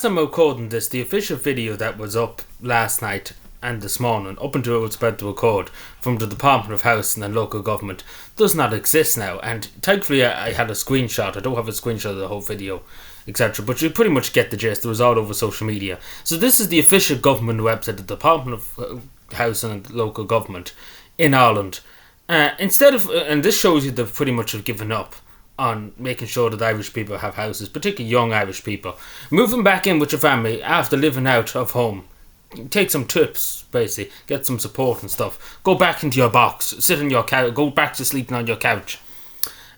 As I'm recording this, the official video that was up last night and this morning, up until it was about to record, from the Department of Housing and Local Government, does not exist now. And thankfully I had a screenshot. I don't have a screenshot of the whole video, etc. But you pretty much get the gist. It was all over social media. So this is the official government website, the Department of Housing and Local Government in Ireland. And this shows you they've pretty much have given up on making sure that Irish people have houses, particularly young Irish people. Moving back in with your family after living out of home. Take some tips, basically. Get some support and stuff. Go back into your box. Sit on your couch. Go back to sleeping on your couch.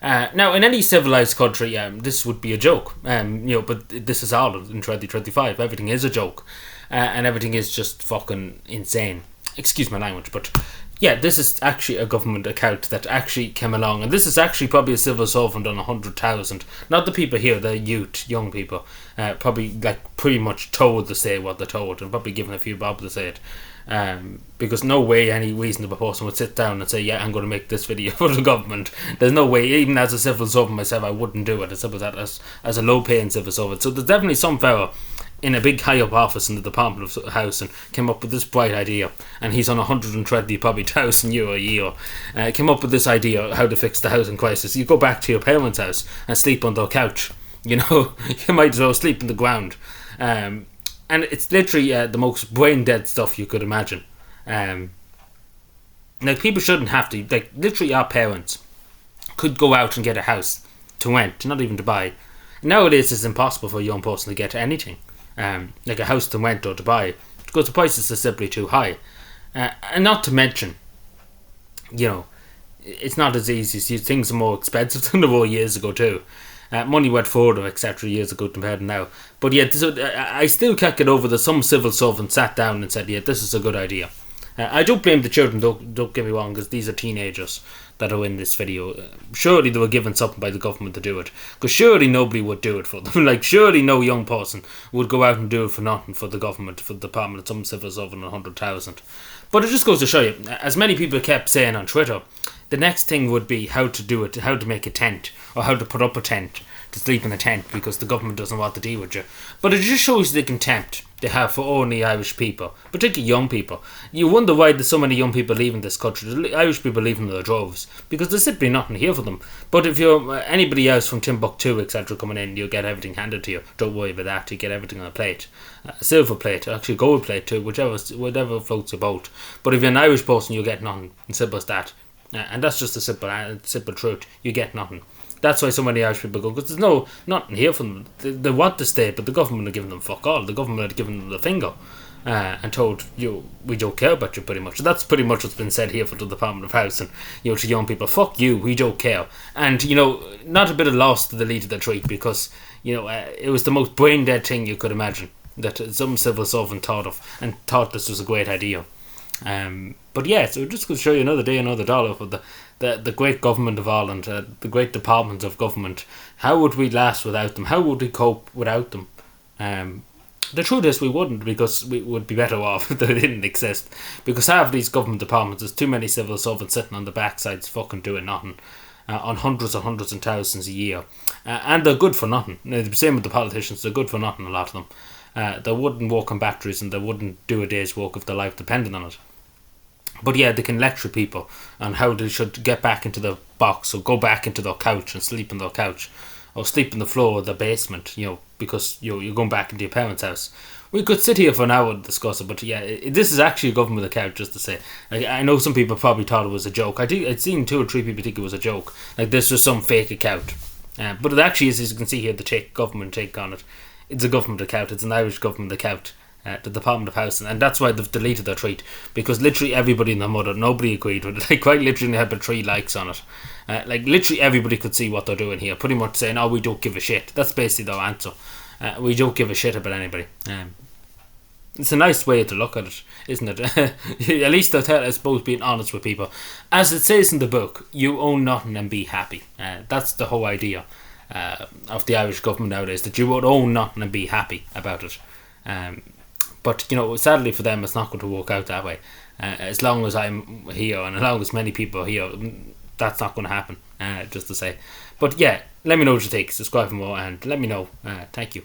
Now, in any civilised country, this would be a joke. But this is Ireland in 2025. Everything is a joke. And everything is just fucking insane. Excuse my language, but yeah, this is actually a government account that actually came along, and this is actually probably a civil servant on 100,000. Not the people here, the youth, young people, probably like pretty much told to say what they're told, and probably given a few bob to say it. Because no way any reasonable person would sit down and say, yeah, I'm going to make this video for the government. There's no way, even as a civil servant myself, I wouldn't do it, as a low-paying civil servant. So there's definitely some fella in a big high-up office in the Department of Housing came up with this bright idea, and he's on 120 probably €1,000 a year. Came up with this idea how to fix the housing crisis. You go back to your parents' house and sleep on their couch. You know, you might as well sleep on the ground. And it's literally the most brain-dead stuff you could imagine. Like, people shouldn't have to. Like, literally, our parents could go out and get a house to rent, not even to buy. Nowadays, it's impossible for a young person to get anything. Like a house to rent or to buy, because the prices are simply too high. And not to mention, you know, it's not as easy. See, things are more expensive than they were years ago too. Money went further, etc. years ago compared to now. But yeah, I still can't get over that some civil servant sat down and said, yeah, this is a good idea. I don't blame the children, don't get me wrong, because these are teenagers that are in this video. Surely they were given something by the government to do it, because surely nobody would do it for them. Like, surely no young person would go out and do it for nothing for the government, for the department of some civil servant 100,000. But it just goes to show you, as many people kept saying on Twitter, the next thing would be how to do it, how to make a tent, or how to put up a tent, to sleep in a tent, because the government doesn't want to deal with you. But it just shows the contempt they have for only Irish people, particularly young people. You wonder why there's so many young people leaving this country. The Irish people leaving their droves, because there's simply nothing here for them. But if you're anybody else from Timbuktu, etc., coming in, you'll get everything handed to you. Don't worry about that. You get everything on a plate, a silver plate, actually gold plate too, whatever floats your boat. But if you're an Irish person, you'll get nothing. As simple as that. And that's just a simple truth. You get nothing. That's why so many Irish people go, because there's nothing here for them. They want to stay, but the government are giving them fuck all. The government are giving them the finger and told, we don't care about you, pretty much. That's pretty much what's been said here for the Department of Housing, to young people. Fuck you, we don't care. And, not a bit of loss to the lead of the treat, because, it was the most brain-dead thing you could imagine that some civil servant thought of, and thought this was a great idea. But yeah, so just to show you another day, another dollar for the great government of Ireland, the great departments of government. How would we last without them? How would we cope without them? The truth is we wouldn't, because we would be better off if they didn't exist. Because half of these government departments, there's too many civil servants sitting on the backsides fucking doing nothing. On hundreds and hundreds and thousands a year. And they're good for nothing. The same with the politicians, they're good for nothing, a lot of them. They wouldn't work on batteries, and they wouldn't do a day's work if their life depended on it. But yeah, they can lecture people on how they should get back into their box, or go back into their couch and sleep on their couch, or sleep on the floor of the basement, because you're going back into your parents' house. We could sit here for an hour and discuss it, but yeah, this is actually a government account, just to say. Like, I know some people probably thought it was a joke. I'd seen 2 or 3 people think it was a joke. Like, this was some fake account. But it actually is, as you can see here, the government take on it. It's a government account. It's an Irish government account. The Department of Housing, and that's why they've deleted their tweet, because literally everybody and their mother, nobody agreed with it. Like, quite literally had but 3 likes on it. Like, literally everybody could see what they're doing here, pretty much saying, we don't give a shit. That's basically their answer. We don't give a shit about anybody. It's a nice way to look at it, isn't it? At least I suppose, being honest with people. As it says in the book, you own nothing and be happy. That's the whole idea of the Irish government nowadays, that you would own nothing and be happy about it. But, sadly for them, it's not going to work out that way. As long as I'm here, and as long as many people are here, that's not going to happen, just to say. But yeah, let me know what you think. Subscribe for more, and let me know. Thank you.